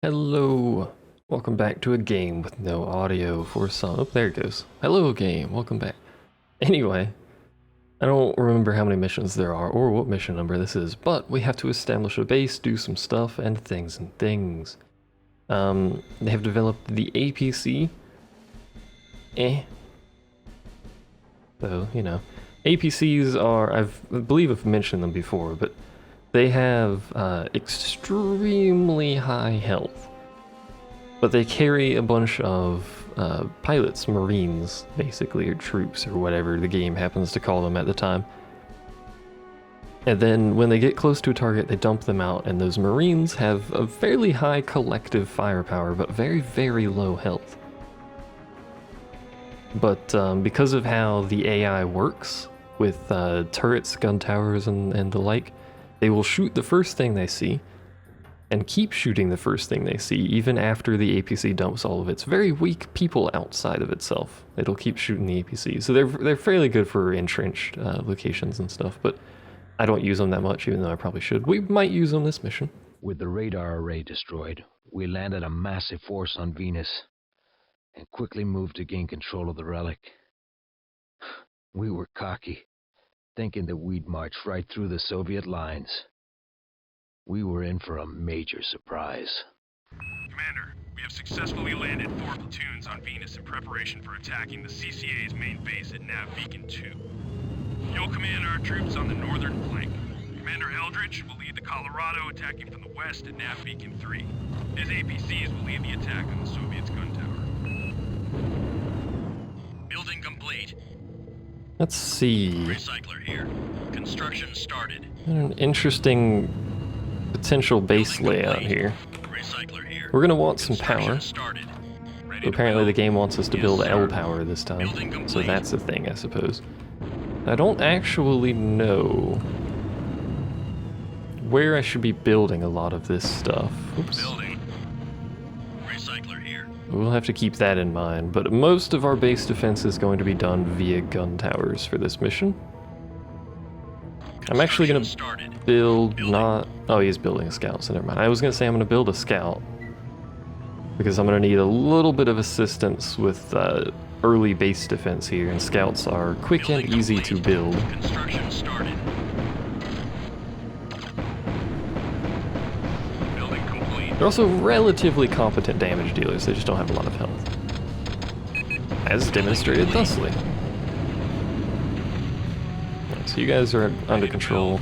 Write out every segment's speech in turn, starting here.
Hello, welcome back to a game with no audio for some. Oh, there it goes. Hello, game. Welcome back. Anyway, I don't remember how many missions there are or what mission number this is, but we have to establish a base, do some stuff, and things. They have developed the APC. So, you know. APCs are, I believe I've mentioned them before, but they have extremely high health. But they carry a bunch of pilots, marines, basically, or troops, or whatever the game happens to call them at the time. And then when they get close to a target, they dump them out, and those marines have a fairly high collective firepower, but very, very low health. But because of how the AI works, with turrets, gun towers, and the like, they will shoot the first thing they see, and keep shooting the first thing they see, even after the APC dumps all of its very weak people outside of itself. It'll keep shooting the APC. So they're fairly good for entrenched locations and stuff, but I don't use them that much, even though I probably should. We might use them this mission. With the radar array destroyed, we landed a massive force on Venus and quickly moved to gain control of the relic. We were cocky, thinking that we'd march right through the Soviet lines. We were in for a major surprise. Commander, we have successfully landed 4 platoons on Venus in preparation for attacking the CCA's main base at Nav Beacon 2. You'll command our troops on the northern flank. Commander Eldridge will lead the Colorado attacking from the west at Nav Beacon 3. His APCs will lead the attack on the Soviets' gun tower. Building complete. Let's see. Recycler here. Construction started. An interesting potential base layout here. Recycler here. We're gonna want some power. Started. Apparently the game wants us to build L power this time, so that's a thing, I suppose. I don't actually know where I should be building a lot of this stuff. Oops. Building. Recycler here. We'll have to keep that in mind, but most of our base defense is going to be done via gun towers for this mission. I'm actually going to build not... Oh, he's building a scout, so never mind. I was going to say I'm going to build a scout, because I'm going to need a little bit of assistance with early base defense here, and scouts are quick and easy to build. Construction started. Building complete. They're also relatively competent damage dealers, they just don't have a lot of health. As demonstrated thusly. So you guys are under control.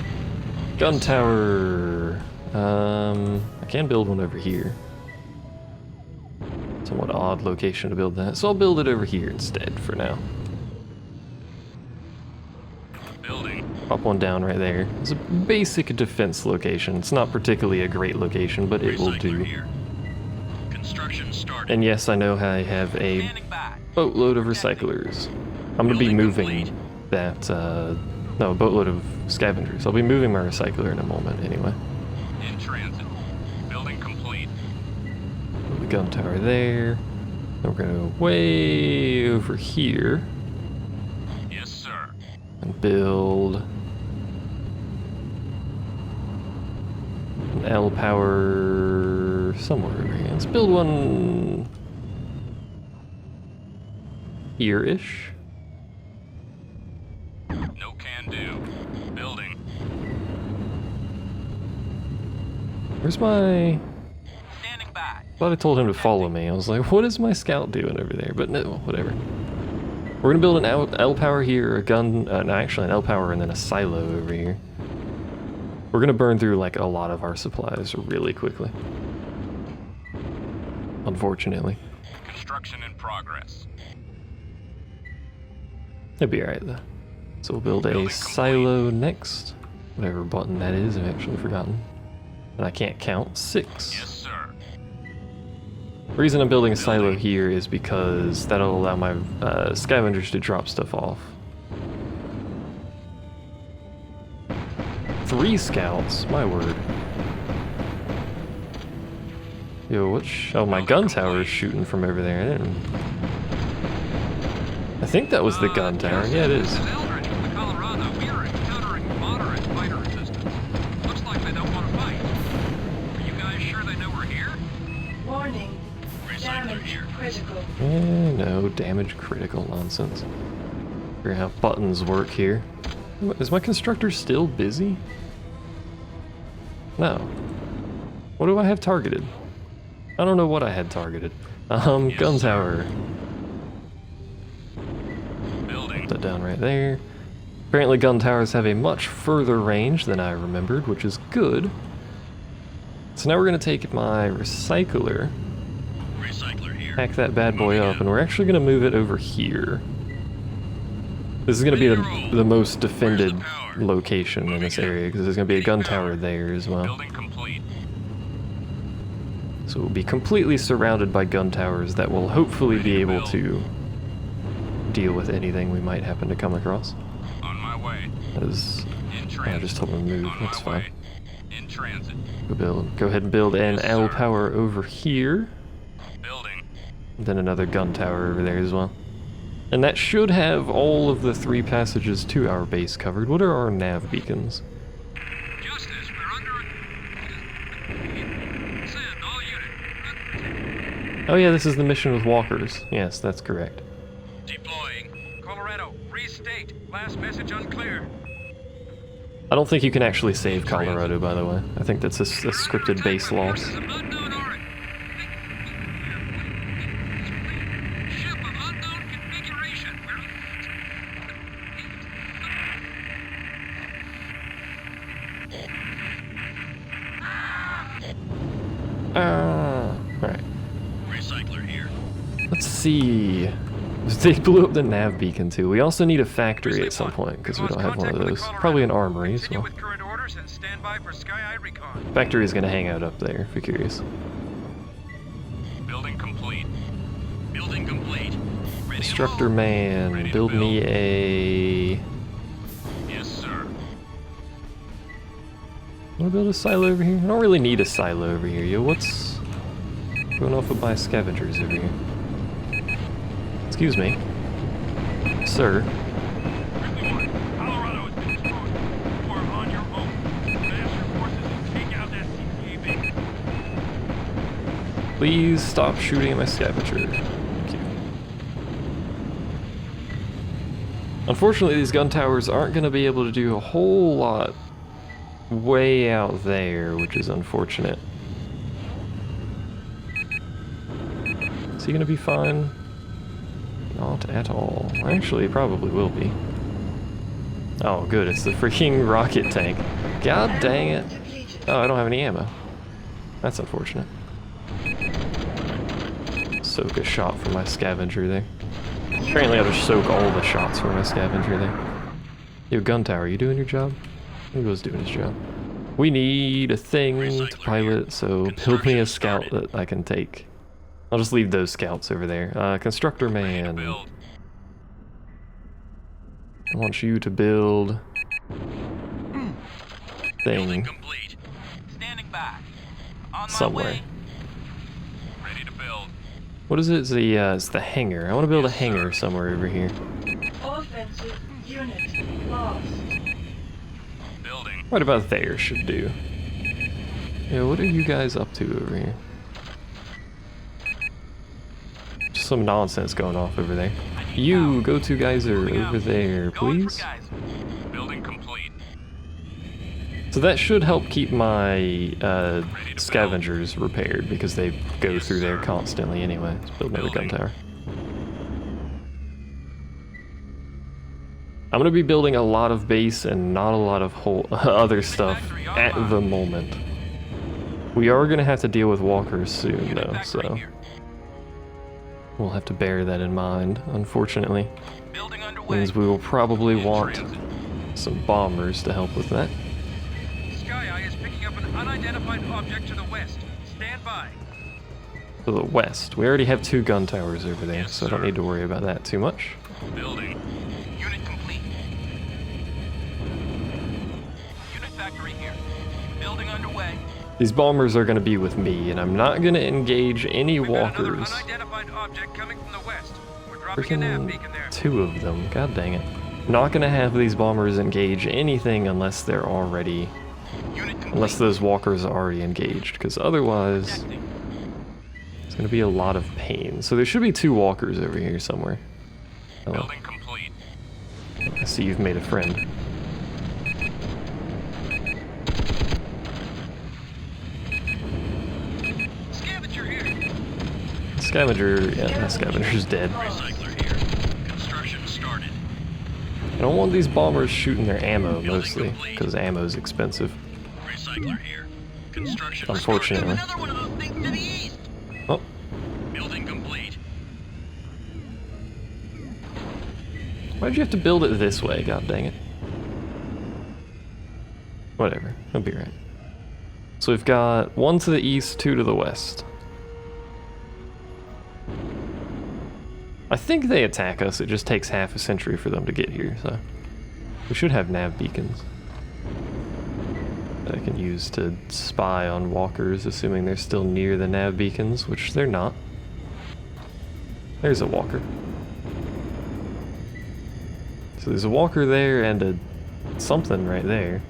Gun tower. I can build one over here. Somewhat odd location to build that, so I'll build it over here instead for now. Building. Pop one down right there. It's a basic defense location. It's not particularly a great location, but it will do. Construction started. And yes, I know I have a boatload of recyclers. I'm going to be moving that, no, a boatload of scavengers. I'll be moving my recycler in a moment anyway. In transit. Building complete. The gun tower there. Then we're going to go way over here Yes, sir. and build an L power somewhere over here. Let's build one here-ish. No can do. Building. Where's my... Standing by. Thought I told him to follow me. I was like, what is my scout doing over there? But no, whatever. We're gonna build an L power here, a gun, no, actually an L power and then a silo over here. We're gonna burn through like a lot of our supplies really quickly. Unfortunately. Construction in progress. It'll be alright though. So we'll build a silo next. Whatever button that is, I've actually forgotten. And I can't count. 6. Yes, sir. The reason I'm building a silo here is because that'll allow my scavengers to drop stuff off. 3 scouts? My word. Yo, which... Oh, my gun tower is shooting from over there. I think that was the gun tower. Yeah, it is. Eldridge, the Colorado, we are encountering moderate fighter resistance. Looks like they don't want to fight. Are you guys sure they know we're here? No, damage critical nonsense. Figure out how buttons work here. Is my constructor still busy? No. What do I have targeted? I don't know what I had targeted. Gun tower. Building. Put that down right there. Apparently gun towers have a much further range than I remembered, which is good. So now we're gonna take my recycler, Recycler here. pack that bad boy up, and we're actually gonna move it over here. This is gonna be the most defended location in this area, because there's gonna be a gun tower there as well. Building complete. So we'll be completely surrounded by gun towers that will hopefully be able to deal with anything we might happen to come across. On my way. That is... In I transit. just told him to move, On that's my fine. way. In transit. Go ahead and build an Yes, L sir. power over here. Building. Then another gun tower over there as well. And that should have all of the 3 passages to our base covered. What are our nav beacons? Justice, we're under... Send all unit. Oh yeah, this is the mission with walkers. Yes, that's correct. Deploying. Colorado, restate. Last message unclear. I don't think you can actually save Colorado, by the way. I think that's a scripted base loss. Forces of unknown origin. Ship of unknown configuration. Alright. Recycler here. Let's see. They blew up the nav beacon too. We also need a factory at some point, because we don't have one of those. Probably an armory as Continue well. with current orders and stand by for Sky Eye recon. Factory is going to hang out up there, if you're curious. Building complete. Building complete. Ready to Instructor move. man, Ready to build me a... Yes, sir. Want to build a silo over here? I don't really need a silo over here, yo. What's going off with my scavengers over here? Excuse me. Sir. Ripley 1, Colorado has been destroyed. You are on your own. Advance your forces and take out that CPA base. Please stop shooting at my scavenger. Thank you. Unfortunately, these gun towers aren't going to be able to do a whole lot way out there, which is unfortunate. Is he going to be fine? Not at all. Actually, he probably will be. Oh, good. It's the freaking rocket tank. God dang it. Oh, I don't have any ammo. That's unfortunate. Soak a shot from my scavenger there. Apparently, I'll just soak all the shots from my scavenger there. Yo, gun tower, you doing your job? He was doing his job. We need a thing to pilot, so build me a scout that I can take. I'll just leave those scouts over there. Constructor man. Build. I want you to build Building thing complete. Standing by. On my somewhere. way. Ready to build. What is it? It's the hangar. I want to build a hangar somewhere over here. Offensive unit lost. Building. Right about there should do. Yeah, what are you guys up to over here? Just some nonsense going off over there. You, go-to geyser, over there, Going for please. guys. Building complete. So that should help keep my scavengers repaired, because they go through there constantly anyway. Let's build another gun tower. I'm gonna be building a lot of base and not a lot of other stuff at the moment. We are gonna have to deal with walkers soon though, so we'll have to bear that in mind, unfortunately. Building underway. Means we will probably In want transit. some bombers to help with that. Sky Eye is picking up an unidentified object to the west. Stand by. To the west. We already have 2 gun towers over there, Yes, so I don't sir. need to worry about that too much. Building. Unit complete. Unit factory here. Building underway. These bombers are gonna be with me, and I'm not gonna engage any We've got another walkers. unidentified object coming from the west. We're dropping a nav Freaking beacon there. 2 of them. God dang it. Not gonna have these bombers engage anything unless they're already... Unit complete. Unless those walkers are already engaged, because otherwise... Detecting. It's gonna be a lot of pain. So there should be 2 walkers over here somewhere. Hello. Building complete. I see you've made a friend. Scavenger here. Scavenger, yeah, that scavenger's dead. Recycler here. Construction started. I don't want these bombers shooting their ammo, mostly, because ammo's expensive. Recycler here. Construction Unfortunately. started. Another one of those things to the east. Oh, Building complete. why'd you have to build it this way, god dang it? Whatever, I'll be right. So we've got 1 to the east, 2 to the west. I think they attack us, it just takes half a century for them to get here, so... We should have nav beacons that I can use to spy on walkers, assuming they're still near the nav beacons, which they're not. There's a walker. So there's a walker there and a something right there.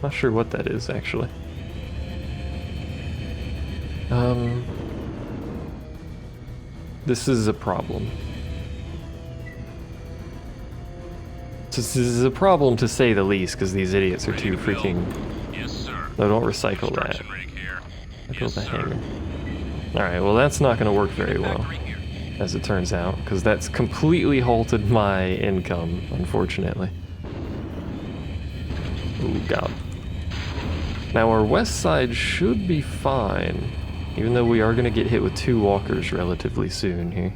Not sure what that is, actually. This is a problem. This is a problem to say the least, because these idiots are too freaking... Yes, sir. No, don't recycle that. Construction rig here. Recycle Yes, the sir. hanger. Alright, well that's not going to work very well, Factory here. as it turns out, because that's completely halted my income, unfortunately. Oh god. Now our west side should be fine, even though we are going to get hit with 2 walkers relatively soon here.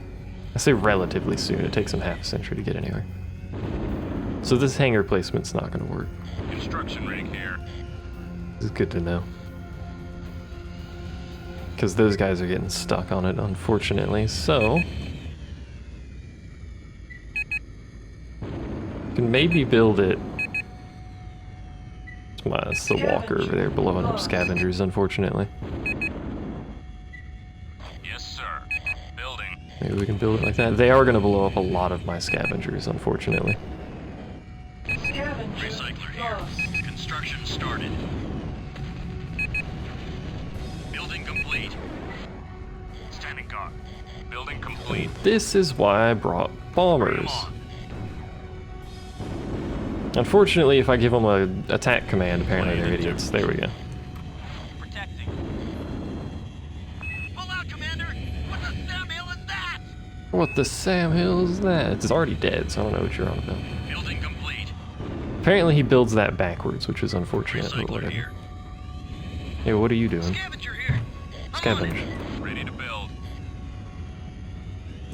I say relatively soon, it takes them half a century to get anywhere. So this hangar placement's not going to work. Construction rig here. This is good to know. Because those guys are getting stuck on it, unfortunately, so... Can maybe build it... It's the walker over there blowing up scavengers, unfortunately. Yes, sir. Building. Maybe we can build it like that. They are going to blow up a lot of my scavengers, unfortunately. Scavenger Recycler here. lost. Construction started. Building complete. Standing guard. Building complete. This is why I brought bombers. Come on. Unfortunately, if I give them an attack command, apparently they're idiots. There we go. Protecting. Pull out, Commander! What the Sam Hill is that? What the Sam Hill is that? It's already dead, so I don't know what you're on about. Building complete. Apparently he builds that backwards, which is unfortunate, but Recycler whatever. here. Hey, what are you doing? Scavenger here. I'm Scavenge. on it. Ready to build.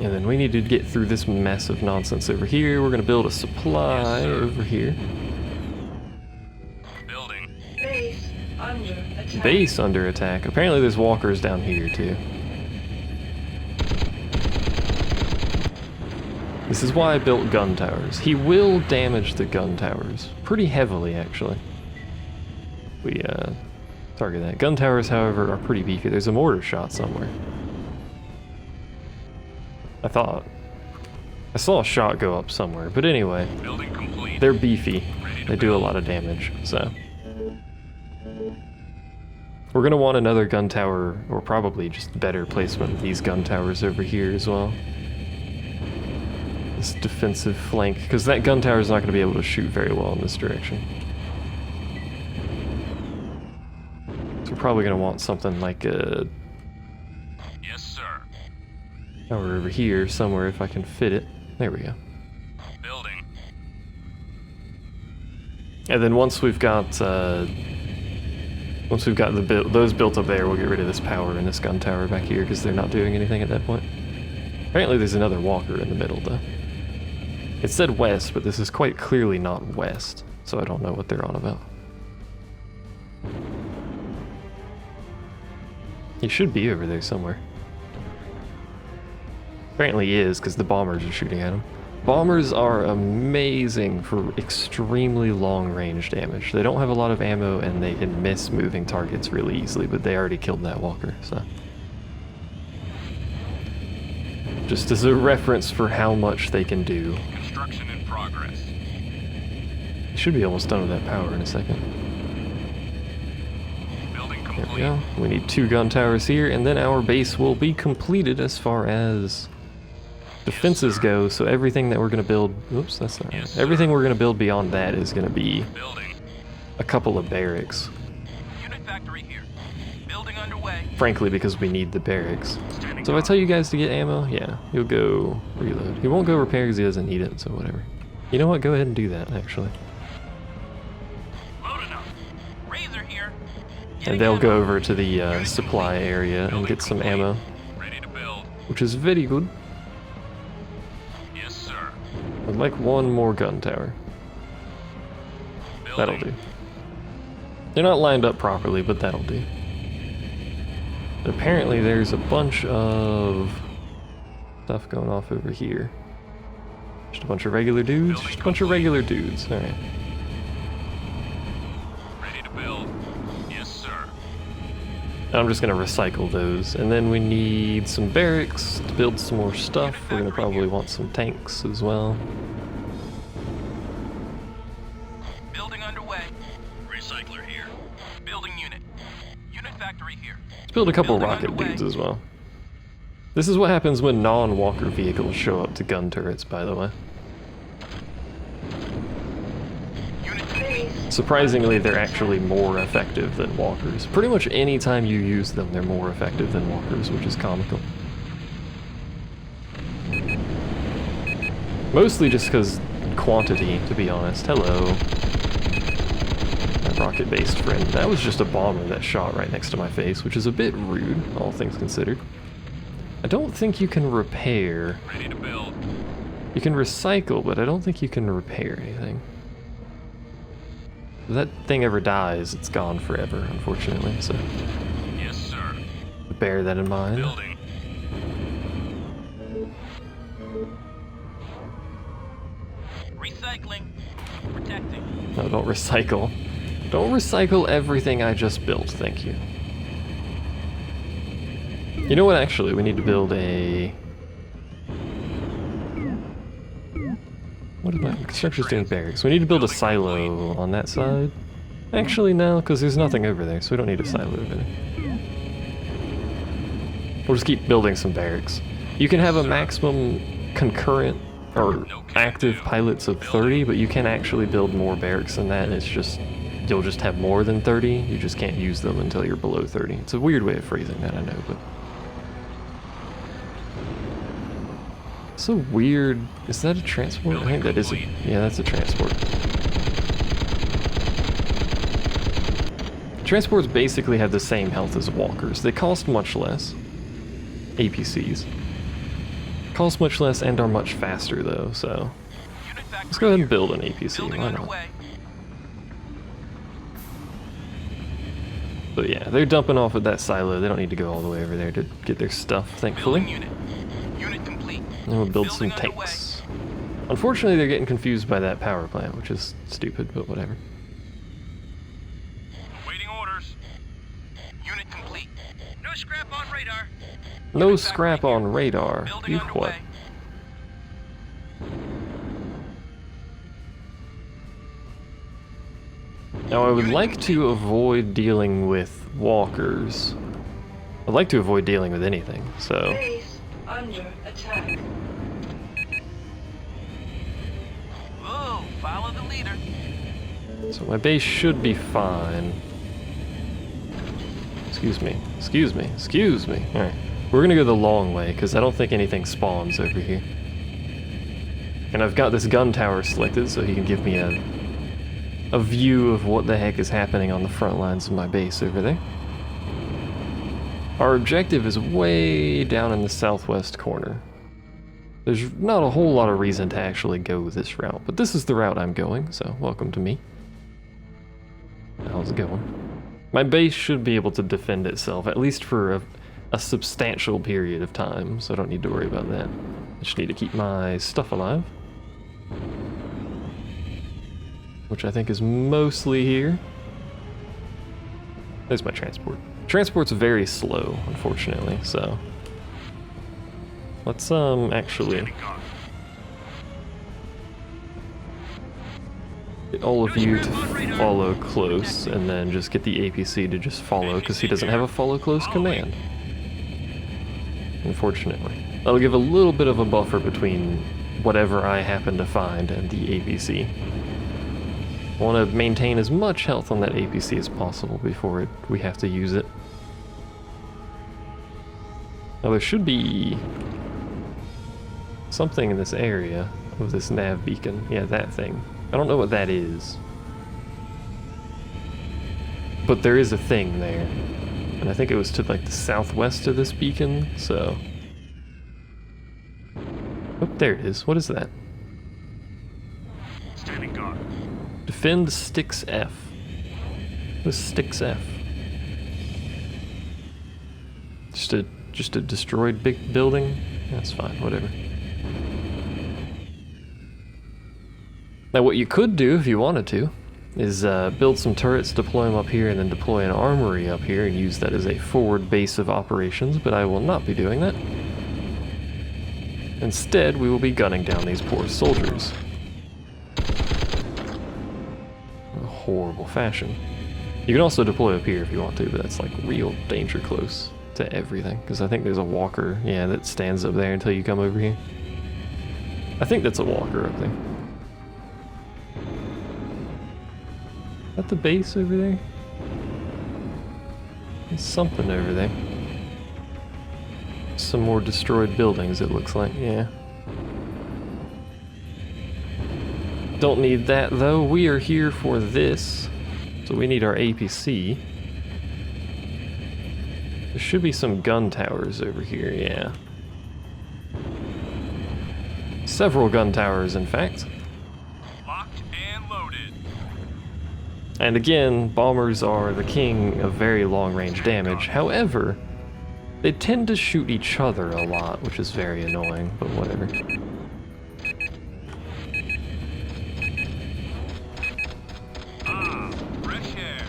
And then we need to get through this mess of nonsense over here. We're gonna build a supply Yes, sir. over here. Building. Base under attack. Base under attack. Apparently there's walkers down here too. This is why I built gun towers. He will damage the gun towers. Pretty heavily, actually. We, target that. Gun towers, however, are pretty beefy. There's a mortar shot somewhere. I thought. I saw a shot go up somewhere, but anyway. Building complete. They're beefy. Ready to They do a build. lot of damage, so. We're gonna want another gun tower, or probably just better placement of these gun towers over here as well. This defensive flank, because that gun tower is not gonna be able to shoot very well in this direction. So we're probably gonna want something like a Yes, sir. tower over here somewhere if I can fit it. There we go. Building. And then once we've got those built up there, we'll get rid of this power and this gun tower back here because they're not doing anything at that point. Apparently there's another walker in the middle though. It said west, but this is quite clearly not west, so I don't know what they're on about. He should be over there somewhere. Apparently he is, because the bombers are shooting at him. Bombers are amazing for extremely long-range damage. They don't have a lot of ammo, and they can miss moving targets really easily, but they already killed that walker, so... Just as a reference for how much they can do. Construction in progress. Should be almost done with that power in a second. Building There we go. We need 2 gun towers here, and then our base will be completed as far as defenses go. So everything that we're going to build, oops, that's not right. Everything we're going to build beyond that is going to be Building. a couple of barracks. Unit factory here. Building underway. Frankly, because we need the barracks. So if I tell you guys to get ammo, yeah, he'll go reload. He won't go repair because he doesn't need it, so whatever. You know what? Go ahead and do that, actually. Loading up. Razor here. And they'll go over to the supply area and get some ammo, Ready to build. which is very good. Yes, sir. I'd like 1 more gun tower. Building. That'll do. They're not lined up properly, but that'll do. But apparently there's a bunch of stuff going off over here. Just a bunch of regular dudes? Just a bunch of regular dudes. Alright. Ready to build. Yes, sir. I'm just gonna recycle those. And then we need some barracks to build some more stuff. We're gonna probably want some tanks as well. Building underway. Recycler here. Building unit. Unit factory here. Let's build a couple Building rocket underway. dudes as well. This is what happens when non-walker vehicles show up to gun turrets, by the way. Unit complete. Surprisingly, they're actually more effective than walkers. Pretty much any time you use them, they're more effective than walkers, which is comical. Mostly just because quantity, to be honest. Hello. That rocket-based friend. That was just a bomber that shot right next to my face, which is a bit rude, all things considered. I don't think you can repair. Ready to build. You can recycle, but I don't think you can repair anything. If that thing ever dies, it's gone forever, unfortunately, so Yes, sir. bear that in mind. Building. Recycling. Protecting. No, don't recycle. Don't recycle everything I just built, thank you. You know what, actually, we need to build a... What am I... Construction's doing barracks. We need to build a silo on that side. Actually, no, because there's nothing over there, so we don't need a silo over there. We'll just keep building some barracks. You can have a maximum concurrent or active pilots of 30, but you can actually build more barracks than that. It's just... You'll just have more than 30, you just can't use them until you're below 30. It's a weird way of phrasing that, I know, but... So weird. Is that a transport? I think that is a... Yeah, that's a transport. Transports basically have the same health as walkers. They cost much less. APCs. Cost much less and are much faster, though, so... Let's go ahead and build an APC, why not? But yeah, they're dumping off at that silo. They don't need to go all the way over there to get their stuff, thankfully. Unit complete. And we'll build some tanks. Unfortunately, they're getting confused by that power plant, which is stupid, but whatever. Awaiting orders. Unit complete. No scrap on radar. No scrap on radar. Building You underway. what? Now, I would like to avoid dealing with walkers. I'd like to avoid dealing with anything, so... Base under attack. Oh, follow the leader. So my base should be fine. Excuse me, excuse me, excuse me. Alright, we're gonna go the long way, because I don't think anything spawns over here. And I've got this gun tower selected, so he can give me a view of what the heck is happening on the front lines of my base over there. Our objective is way down in the southwest corner. There's not a whole lot of reason to actually go this route, but this is the route I'm going, so welcome to me. How's it going? My base should be able to defend itself, at least for a substantial period of time, so I don't need to worry about that. I just need to keep my stuff alive. Which I think is mostly here. There's my transport. Transport's very slow, unfortunately, so... Let's, actually... all of you to follow close, and then just get the APC to just follow, because he doesn't have a follow close command. Unfortunately. That'll give a little bit of a buffer between whatever I happen to find and the APC. I want to maintain as much health on that APC as possible before we have to use it. Now there should be something in this area of this nav beacon. Yeah, that thing. I don't know what that is. But there is a thing there. And I think it was to like the southwest of this beacon, so... Oh, there it is. What is that? Standing guard. Defend Sticks F. What is Sticks F? Just a destroyed big building? That's fine, whatever. Now what you could do if you wanted to is build some turrets, deploy them up here, and then deploy an armory up here and use that as a forward base of operations, but I will not be doing that. Instead, we will be gunning down these poor soldiers. In a horrible fashion. You can also deploy up here if you want to, but that's like real danger close to everything, because I think there's a walker, yeah, that stands up there until you come over here. I think that's a walker up there. Is that the base over there? There's something over there. Some more destroyed buildings, it looks like, yeah. Don't need that though, we are here for this. So we need our APC. There should be some gun towers over here, yeah. Several gun towers, in fact. Locked and loaded. And again, bombers are the king of very long-range damage. However, they tend to shoot each other a lot, which is very annoying, but whatever.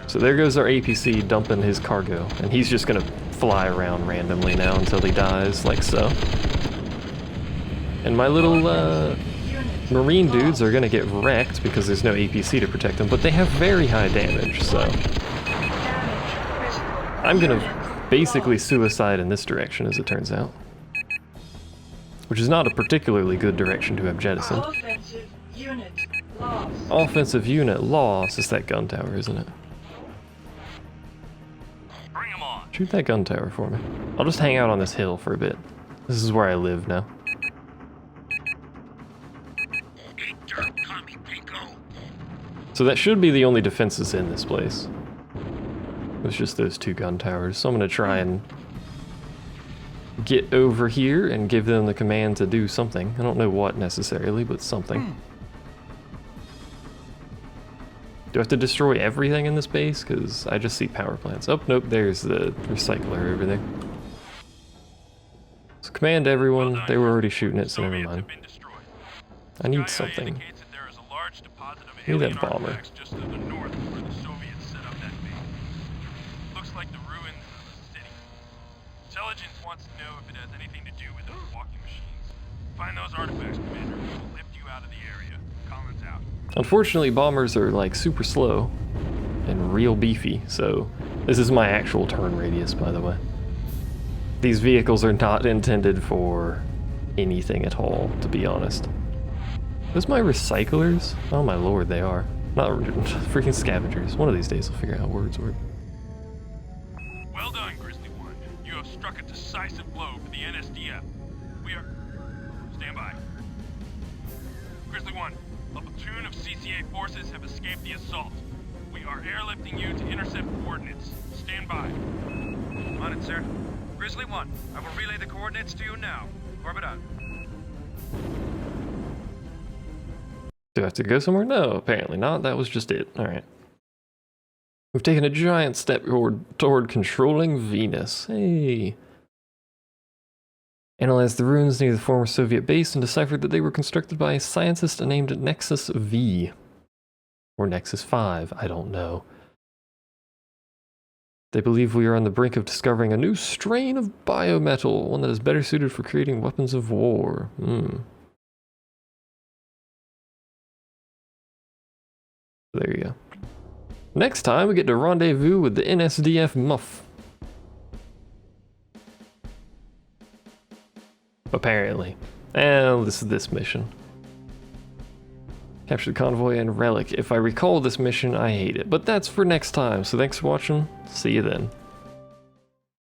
So there goes our APC dumping his cargo, and he's just gonna fly around randomly now until he dies, like so. And my little marine dudes are gonna get wrecked because there's no APC to protect them, but they have very high damage, so I'm gonna basically suicide in this direction, as it turns out. Which is not a particularly good direction to have jettisoned. Offensive unit lost. Offensive unit lost. It's that gun tower, isn't it? Bring 'em on. Shoot that gun tower for me. I'll just hang out on this hill for a bit. This is where I live now. So that should be the only defenses in this place. It's just those two gun towers. So I'm gonna try and get over here and give them the command to do something. I don't know what necessarily, but something. Do I have to destroy everything in this base? Because I just see power plants. Oh, nope, there's the recycler over there. So command everyone. They were already shooting it, so never mind. I need something. I need that bomber. Just to the north where the Soviets set up that base. Looks like the ruins of a city. Intelligence wants to know if it has anything to do with those walking machines. Find those artifacts, Commander. We'll lift you out of the area. Collins out. Unfortunately, bombers are like super slow and real beefy, so this is my actual turn radius, by the way. These vehicles are not intended for anything at all, to be honest. Those my recyclers? Oh my lord, they are. Not freaking scavengers. One of these days I'll figure out how words work. Well done, Grizzly One. You have struck a decisive blow for the NSDF. We are... Stand by. Grizzly One, a platoon of CCA forces have escaped the assault. We are airlifting you to intercept coordinates. Stand by. On it, sir. Grizzly One, I will relay the coordinates to you now. Orbit out. Do I have to go somewhere? No, apparently not. That was just it. Alright. We've taken a giant step toward controlling Venus. Hey. Analyzed the ruins near the former Soviet base and deciphered that they were constructed by a scientist named Nexus V. Or Nexus 5, I don't know. They believe we are on the brink of discovering a new strain of biometal, one that is better suited for creating weapons of war. There you go. Next time, we get to rendezvous with the NSDF Muff. Apparently. And this is this mission. Capture the convoy and relic. If I recall this mission, I hate it. But that's for next time, so thanks for watching. See you then.